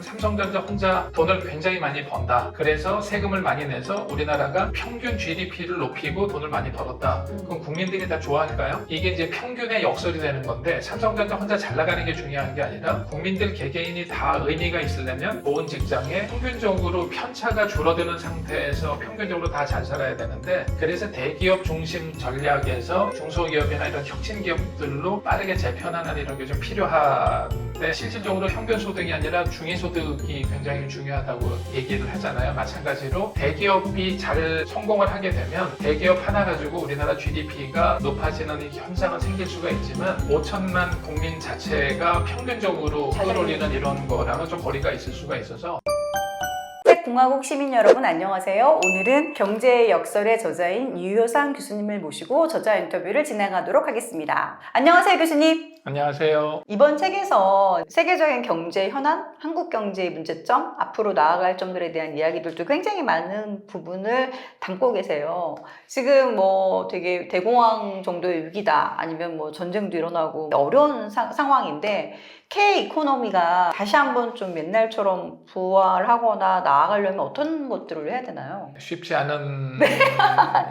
삼성전자 혼자 돈을 굉장히 많이 번다. 그래서 세금을 많이 내서 우리나라가 평균 GDP를 높이고 돈을 많이 벌었다. 그럼 국민들이 다 좋아할까요? 이게 이제 평균의 역설이 되는 건데 삼성전자 혼자 잘 나가는 게 중요한 게 아니라 국민들 개개인이 다 의미가 있으려면 좋은 직장에 평균적으로 편차가 줄어드는 상태에서 평균적으로 다 잘 살아야 되는데 그래서 대기업 중심 전략에서 중소기업이나 이런 혁신기업들로 빠르게 재편하는 이런 게 좀 필요한데 실질적으로 평균 소득이 아니라 중위소득이 굉장히 중요하다고 얘기를 하잖아요. 마찬가지로 대기업이 잘 성공을 하게 되면 대기업 하나 가지고 우리나라 GDP가 높아지는 현상은 생길 수가 있지만 5천만 국민 자체가 평균적으로 끌어올리는 이런 거랑은 좀 거리가 있을 수가 있어서 공화국 시민 여러분 안녕하세요. 오늘은 경제의 역설의 저자인 유효상 교수님을 모시고 저자 인터뷰를 진행하도록 하겠습니다. 안녕하세요 교수님. 안녕하세요. 이번 책에서 세계적인 경제 현안, 한국 경제의 문제점, 앞으로 나아갈 점들에 대한 이야기들도 굉장히 많은 부분을 담고 계세요. 지금 뭐 되게 대공황 정도의 위기다 아니면 뭐 전쟁도 일어나고 어려운 상황인데 K 이코노미가 다시 한번 좀 옛날처럼 부활하거나 나아가려면 어떤 것들을 해야 되나요? 쉽지 않은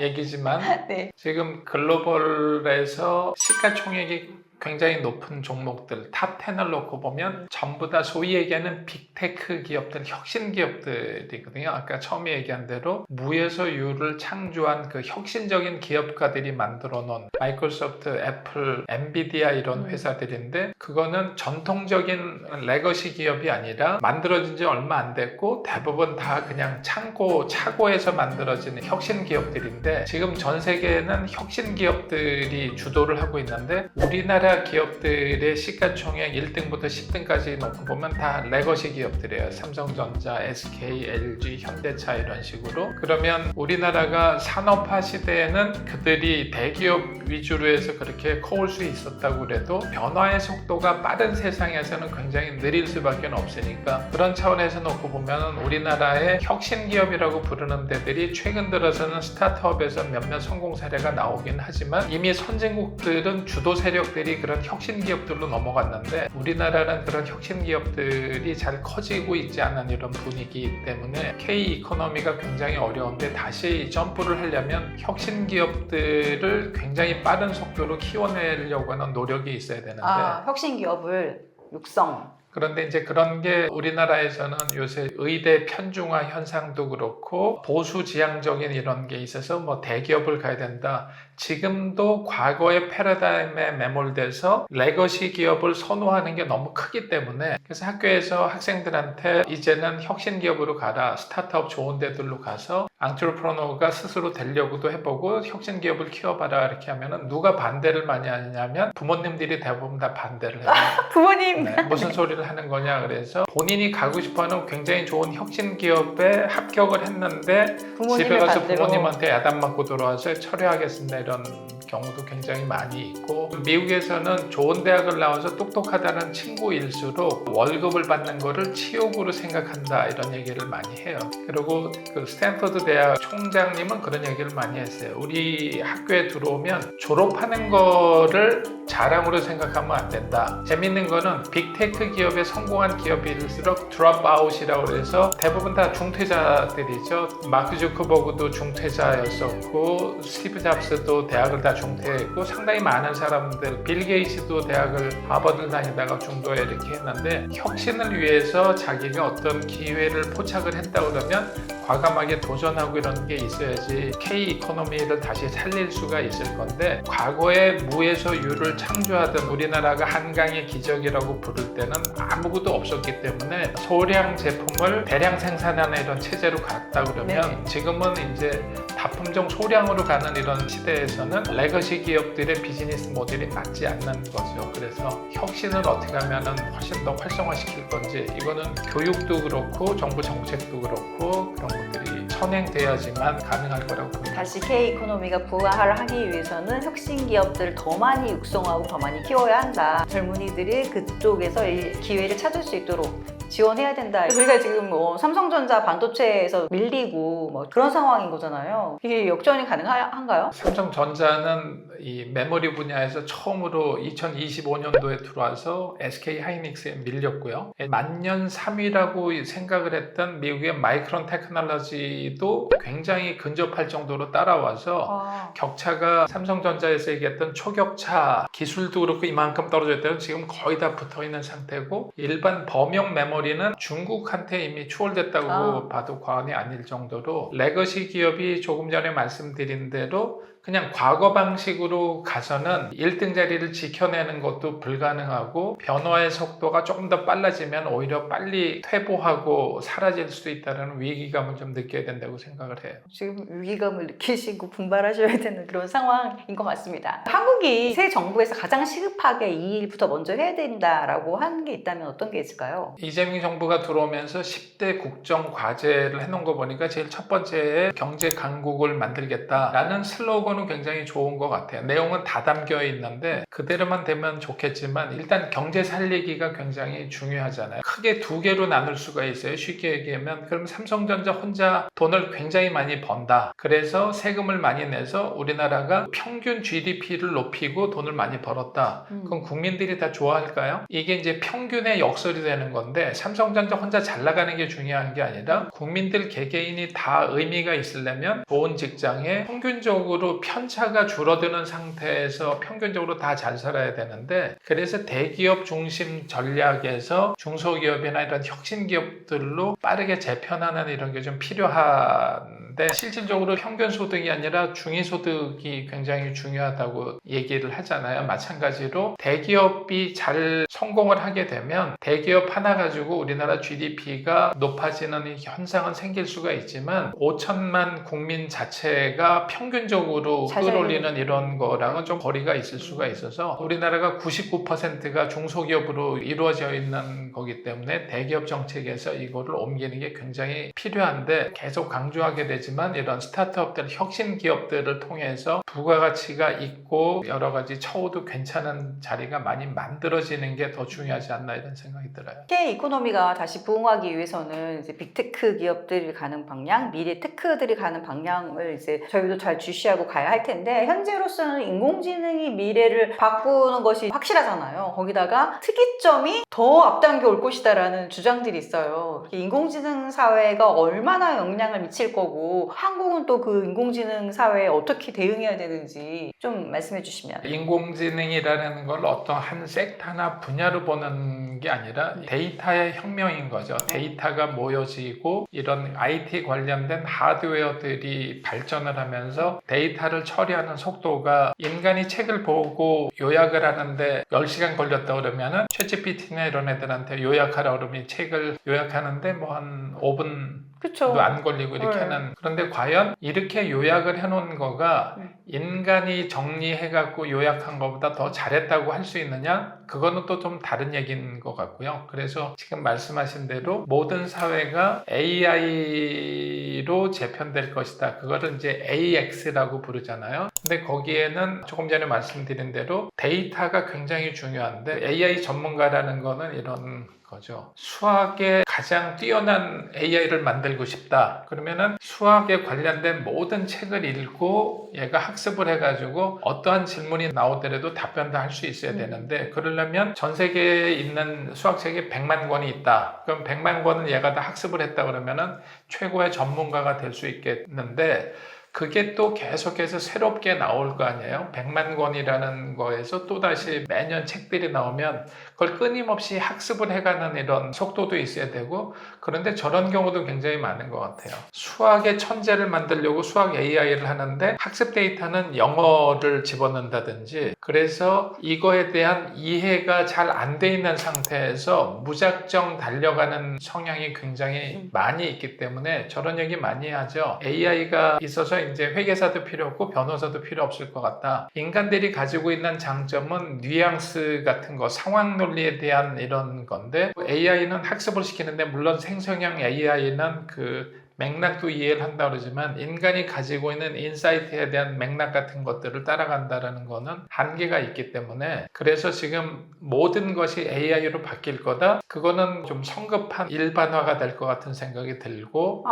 얘기지만 네. 지금 글로벌에서 시가총액이 굉장히 높은 종목들 탑 10을 놓고 보면 전부 다 소위 얘기하는 빅테크 기업들, 혁신 기업들이거든요. 아까 처음에 얘기한 대로 무에서 유를 창조한 그 혁신적인 기업가들이 만들어 놓은 마이크로소프트, 애플, 엔비디아 이런 회사들인데 그거는 전통적인 레거시 기업이 아니라 만들어진 지 얼마 안 됐고 대부분 다 그냥 차고에서 만들어진 혁신 기업들인데 지금 전 세계는 혁신 기업들이 주도를 하고 있는데 우리나라 기업들의 시가총액 1등부터 10등까지 놓고 보면 다 레거시 기업들이에요. 삼성전자, SK, LG, 현대차 이런 식으로. 그러면 우리나라가 산업화 시대에는 그들이 대기업 위주로 해서 그렇게 커올 수 있었다고 그래도 변화의 속도가 빠른 세상에서는 굉장히 느릴 수밖에 없으니까 그런 차원에서 놓고 보면 우리나라의 혁신 기업이라고 부르는 데들이 최근 들어서는 스타트업에서 몇몇 성공 사례가 나오긴 하지만 이미 선진국들은 주도 세력들이 그런 혁신 기업들로 넘어갔는데 우리나라는 그런 혁신 기업들이 잘 커지고 있지 않은 이런 분위기 때문에 K 이코노미가 굉장히 어려운데 다시 점프를 하려면 혁신 기업들을 굉장히 빠른 속도로 키워내려고 하는 노력이 있어야 되는데 혁신 기업을 육성. 그런데 이제 그런 게 우리나라에서는 요새 의대 편중화 현상도 그렇고 보수 지향적인 이런 게 있어서 뭐 대기업을 가야 된다. 지금도 과거의 패러다임에 매몰돼서 레거시 기업을 선호하는 게 너무 크기 때문에 그래서 학교에서 학생들한테 이제는 혁신 기업으로 가라. 스타트업 좋은 데들로 가서 앙트로프로너가 스스로 되려고도 해보고 혁신 기업을 키워봐라 이렇게 하면은 누가 반대를 많이 하냐면 부모님들이 대부분 다 반대를 해요. 부모님! 네, 무슨 소리를 하는 거냐 그래서 본인이 가고 싶어하는 굉장히 좋은 혁신 기업에 합격을 했는데 집에 가서 반대로. 부모님한테 야단 맞고 돌아와서 철회하겠습니다 이런 경우도 굉장히 많이 있고 미국에서는 좋은 대학을 나와서 똑똑하다는 친구일수록 월급을 받는 거를 치욕으로 생각한다 이런 얘기를 많이 해요. 그리고 그 스탠퍼드 대학 총장님은 그런 얘기를 많이 했어요. 우리 학교에 들어오면 졸업하는 거를 자랑으로 생각하면 안 된다. 재밌는 거는 빅테크 기업에 성공한 기업일수록 드롭아웃이라고 해서 대부분 다 중퇴자들이죠. 마크 주커버그도 중퇴자였었고 스티브 잡스도 대학을 다 중퇴했고 상당히 많은 사람들 빌 게이츠도 대학을 하버드를 다니다가 중도에 이렇게 했는데 혁신을 위해서 자기가 어떤 기회를 포착을 했다 그러면 과감하게 도전하고 이런 게 있어야지 K 이코노미를 다시 살릴 수가 있을 건데 과거에 무에서 유를 창조하던 우리나라가 한강의 기적이라고 부를 때는 아무것도 없었기 때문에 소량 제품을 대량 생산하는 이런 체제로 갔다 그러면 지금은 이제 다품종 소량으로 가는 이런 시대에서는 레거시 기업들의 비즈니스 모델이 맞지 않는 거죠. 그래서 혁신을 어떻게 하면 훨씬 더 활성화시킬 건지 이거는 교육도 그렇고 정부 정책도 그렇고 그런 것들이 선행돼야지만 가능할 거라고 봅니다. 다시 K 이코노미가 부활을 하기 위해서는 혁신 기업들을 더 많이 육성하고 더 많이 키워야 한다. 젊은이들이 그쪽에서 이 기회를 찾을 수 있도록 지원해야 된다. 우리가 지금 뭐 삼성전자 반도체에서 밀리고 뭐 그런 상황인 거잖아요. 이게 역전이 가능한가요? 삼성전자는 이 메모리 분야에서 처음으로 2025년도에 들어와서 SK 하이닉스에 밀렸고요. 만년 3위라고 생각을 했던 미국의 마이크론 테크놀로지도 굉장히 근접할 정도로 따라와서 격차가 삼성전자에서 얘기했던 초격차 기술도 그렇고 이만큼 떨어져 있다면 지금 거의 다 붙어 있는 상태고, 일반 범용 메모리는 중국한테 이미 추월됐다고 봐도 과언이 아닐 정도로 레거시 기업이 조금 전에 말씀드린 대로 그냥 과거 방식으로 가서는 1등 자리를 지켜내는 것도 불가능하고, 변화의 속도가 조금 더 빨라지면 오히려 빨리 퇴보하고 사라질 수도 있다는 위기감을 좀 느껴야 된다고 생각을 해요. 지금 위기감을 느끼시고 분발하셔야 되는 그런 상황인 것 같습니다. 한국이 새 정부에서 가장 시급하게 이 일부터 먼저 해야 된다라고 하는 게 있다면 어떤 게 있을까요? 이재명 정부가 들어오면서 10대 국정 과제를 해놓은 거 보니까 제일 첫 번째에 경제 강국을 만들겠다라는 슬로건은 굉장히 좋은 것 같아요. 내용은 다 담겨 있는데 그대로만 되면 좋겠지만 일단 경제 살리기가 굉장히 중요하잖아요. 크게 두 개로 나눌 수가 있어요. 쉽게 얘기하면 그럼 삼성전자 혼자 돈을 굉장히 많이 번다. 그래서 세금을 많이 내서 우리나라가 평균 GDP를 높이고 돈을 많이 벌었다. 그럼 국민들이 다 좋아할까요? 이게 이제 평균의 역설이 되는 건데, 삼성전자 혼자 잘 나가는 게 중요한 게 아니라 국민들 개개인이 다 의미가 있으려면 좋은 직장에 평균적으로 편차가 줄어드는 상태에서 평균적으로 다 잘 살아야 되는데, 그래서 대기업 중심 전략에서 중소기업이나 이런 혁신기업들로 빠르게 재편하는 이런 게 좀 필요한데, 실질적으로 평균 소득이 아니라 중위소득이 굉장히 중요하다고 얘기를 하잖아요. 마찬가지로 대기업이 잘 성공을 하게 되면 대기업 하나 가지고 우리나라 GDP가 높아지는 현상은 생길 수가 있지만 5천만 국민 자체가 평균적으로 끌어올리는 이런 거랑은 좀 거리가 있을 수가 있어서, 우리나라가 99%가 중소기업으로 이루어져 있는 거기 때문에 대기업 정책에서 이거를 옮기는 게 굉장히 필요한데, 계속 강조하게 되지만 이런 스타트업들, 혁신 기업들을 통해서 부가가치가 있고 여러 가지 처우도 괜찮은 자리가 많이 만들어지는 게 더 중요하지 않나 이런 생각이 들어요. K 이코노미가 다시 부흥하기 위해서는 이제 빅테크 기업들이 가는 방향, 미래 테크들이 가는 방향을 이제 저희도 잘 주시하고 가야 할 텐데, 현재로서는 인공지능이 미래를 바꾸는 것이 확실하잖아요. 거기다가 특이점이 더 앞당겨 올 것이다라는 주장들이 있어요. 인공지능 사회가 얼마나 영향을 미칠 거고, 한국은 또 그 인공지능 사회에 어떻게 대응해야 되는지 좀 말씀해 주시면. 인공지능이라는 걸 어떤 한 섹터나 분야로 보는 게 아니라 데이터의 혁명인 거죠. 데이터가 모여지고 이런 IT 관련된 하드웨어들이 발전을 하면서 데이터를 처리하는 속도가, 인간이 책을 보고 요약을 하는데 10시간 걸렸다 그러면은 챗GPT나 이런 애들한테 요약하라 그러면 책을 요약하는데 뭐 한 5분 도 안 걸리고 이렇게 하는. 그런데 과연 이렇게 요약을 해놓은 거가 인간이 정리해갖고 요약한 것보다 더 잘했다고 할 수 있느냐? 그거는 또 좀 다른 얘기인 것 같고요. 그래서 지금 말씀하신 대로 모든 사회가 AI로 재편될 것이다. 그거를 이제 AX라고 부르잖아요. 근데 거기에는 조금 전에 말씀드린 대로 데이터가 굉장히 중요한데, AI 전문가라는 거는 이런 거죠. 수학에 가장 뛰어난 AI를 만들고 싶다. 그러면은 수학에 관련된 모든 책을 읽고 얘가 학습을 해가지고 어떠한 질문이 나오더라도 답변도 할 수 있어야 되는데, 그러려면 전 세계에 있는 수학책이 100만 권이 있다. 그럼 100만 권은 얘가 다 학습을 했다 그러면은 최고의 전문가가 될 수 있겠는데, 그게 또 계속해서 새롭게 나올 거 아니에요. 100만 권이라는 거에서 또다시 매년 책들이 나오면 그걸 끊임없이 학습을 해가는 이런 속도도 있어야 되고, 그런데 저런 경우도 굉장히 많은 것 같아요. 수학의 천재를 만들려고 수학 AI를 하는데 학습 데이터는 영어를 집어넣는다든지, 그래서 이거에 대한 이해가 잘 안 돼 있는 상태에서 무작정 달려가는 성향이 굉장히 많이 있기 때문에 저런 얘기 많이 하죠. AI가 있어서 이제 회계사도 필요 없고 변호사도 필요 없을 것 같다. 인간들이 가지고 있는 장점은 뉘앙스 같은 거, 상황 논리에 대한 이런 건데, AI는 학습을 시키는데, 물론 생성형 AI는 그 맥락도 이해를 한다 그러지만 인간이 가지고 있는 인사이트에 대한 맥락 같은 것들을 따라간다라는 거는 한계가 있기 때문에 그래서 지금 모든 것이 AI로 바뀔 거다. 그거는 좀 성급한 일반화가 될 것 같은 생각이 들고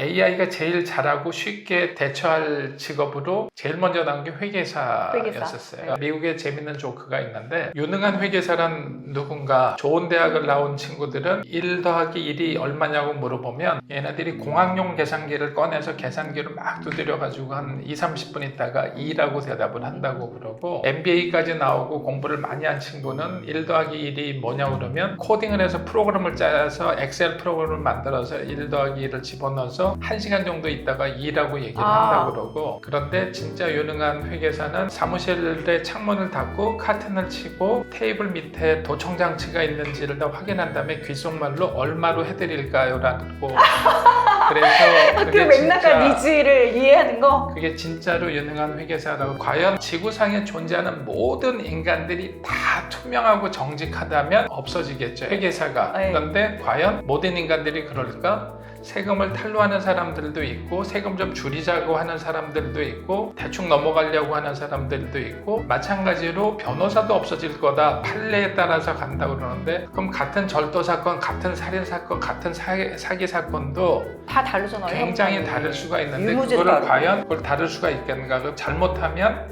AI가 제일 잘하고 쉽게 대처할 직업으로 제일 먼저 나온 게 회계사였었어요. 네. 미국에 재밌는 조크가 있는데 유능한 회계사란 누군가 좋은 대학을 나온 친구들은 1 더하기 1이 얼마냐고 물어보면 얘네들이 공학용 계산기를 꺼내서 계산기를 막 두드려가지고 한 20-30분 있다가 2라고 대답을 한다고 그러고 MBA까지 나오고 공부를 많이 한 친구는 1 더하기 1이 뭐냐고 그러면 코딩을 해서 프로그램을 짜서 엑셀 프로그램을 만들어서 1 더하기 1을 집어넣어서 1시간 정도 있다가 2라고 얘기를 한다고 그러고 그런데 진짜 유능한 회계사는 사무실에 창문을 닫고 카튼을 치고 테이블 밑에 도청장치가 있는지를 다 확인한 다음에 귓속말로 얼마로 해드릴까요? 라고 그래서 그 맥락과 니즈를 이해하는 거? 그게 진짜로 유능한 회계사라고 과연 지구상에 존재하는 모든 인간들이 다 투명하고 정직하다면 없어지겠죠 회계사가 그런데 과연 모든 인간들이 그럴까? 세금을 탈루하는 사람들도 있고 세금 좀 줄이자고 하는 사람들도 있고 대충 넘어가려고 하는 사람들도 있고 마찬가지로 변호사도 없어질 거다 판례에 따라서 간다고 그러는데 그럼 같은 절도 사건, 같은 살인 사건, 같은 사기 사건도 다 다르잖아요. 굉장히 다를 수가 있는데 유무죄도 그거를 다르고. 과연 그걸 다룰 수가 있겠는가? 그럼 잘못하면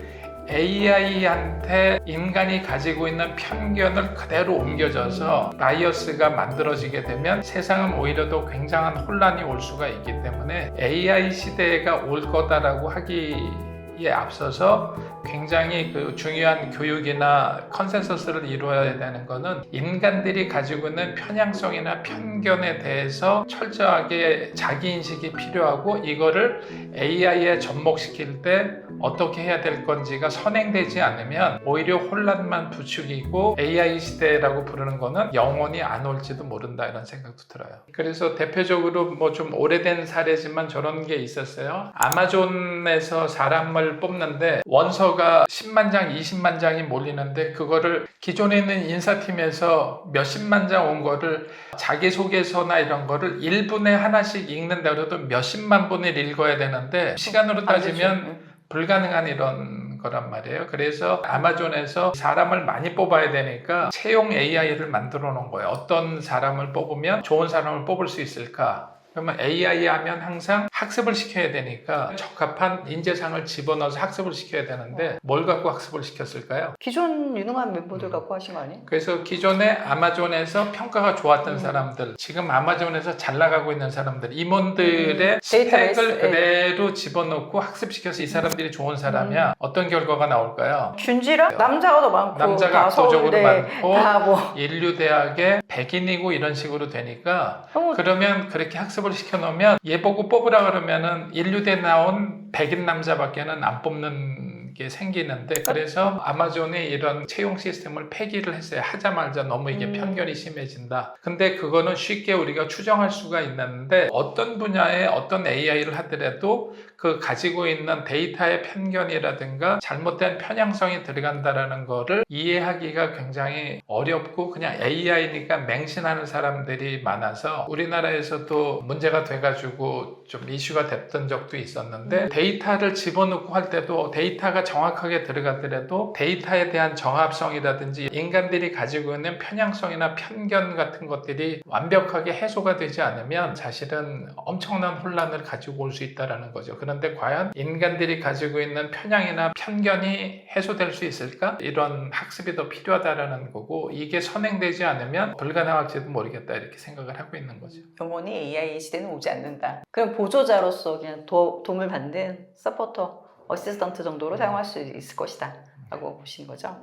AI한테 인간이 가지고 있는 편견을 그대로 옮겨져서 바이어스가 만들어지게 되면 세상은 오히려 더 굉장한 혼란이 올 수가 있기 때문에 AI 시대가 올 거다라고 하기에 앞서서 굉장히 그 중요한 교육이나 컨센서스를 이루어야 되는 거는 인간들이 가지고 있는 편향성이나 편견에 대해서 철저하게 자기인식이 필요하고 이거를 AI에 접목시킬 때 어떻게 해야 될 건지가 선행되지 않으면 오히려 혼란만 부추기고 AI 시대라고 부르는 거는 영원히 안 올지도 모른다 이런 생각도 들어요. 그래서 대표적으로 뭐 좀 오래된 사례지만 저런 게 있었어요. 아마존에서 사람을 뽑는데 원서가 10만 장, 20만 장이 몰리는데 그거를 기존에 있는 인사팀에서 몇십만 장 온 거를 자기소개서나 이런 거를 1분에 하나씩 읽는다 그래도 몇십만 분을 읽어야 되는데 시간으로 따지면 불가능한 이런 거란 말이에요. 그래서 아마존에서 사람을 많이 뽑아야 되니까 채용 AI를 만들어 놓은 거예요. 어떤 사람을 뽑으면 좋은 사람을 뽑을 수 있을까? 그러면 AI 하면 항상 학습을 시켜야 되니까 적합한 인재상을 집어넣어서 학습을 시켜야 되는데 뭘 갖고 학습을 시켰을까요? 기존 유능한 멤버들 갖고 하신 거 아니에요? 그래서 기존에 아마존에서 평가가 좋았던 사람들, 지금 아마존에서 잘 나가고 있는 사람들, 임원들의 스펙을 그대로 집어넣고 학습시켜서 이 사람들이 좋은 사람이야. 어떤 결과가 나올까요? 균질한? 남자가 더 많고 남자가 압도적으로 많고 다 뭐. 인류대학에 백인이고 이런 식으로 되니까 그러면 그렇게 학습을 시켜놓으면 얘 보고 뽑으라 그러면은 인류대 나온 백인 남자밖에는 안 뽑는 게 생기는데 그래서 아마존이 이런 채용 시스템을 폐기를 했어요. 하자마자 너무 이게 편견이 심해진다. 근데 그거는 쉽게 우리가 추정할 수가 있는데 어떤 분야에 어떤 AI를 하더라도 그 가지고 있는 데이터의 편견이라든가 잘못된 편향성이 들어간다라는 거를 이해하기가 굉장히 어렵고 그냥 AI니까 맹신하는 사람들이 많아서 우리나라에서도 문제가 돼가지고 좀 이슈가 됐던 적도 있었는데 데이터를 집어넣고 할 때도 데이터가 정확하게 들어가더라도 데이터에 대한 정합성이라든지 인간들이 가지고 있는 편향성이나 편견 같은 것들이 완벽하게 해소가 되지 않으면 사실은 엄청난 혼란을 가지고 올 수 있다는 거죠. 그런데 과연 인간들이 가지고 있는 편향이나 편견이 해소될 수 있을까? 이런 학습이 더 필요하다는 거고 이게 선행되지 않으면 불가능할지도 모르겠다 이렇게 생각을 하고 있는 거죠. 영원히 AI 시대는 오지 않는다. 그럼 보조자로서 그냥 도움을 받는 서포터, 어시스턴트 정도로 사용할 수 있을 것이다 라고 보시는 거죠.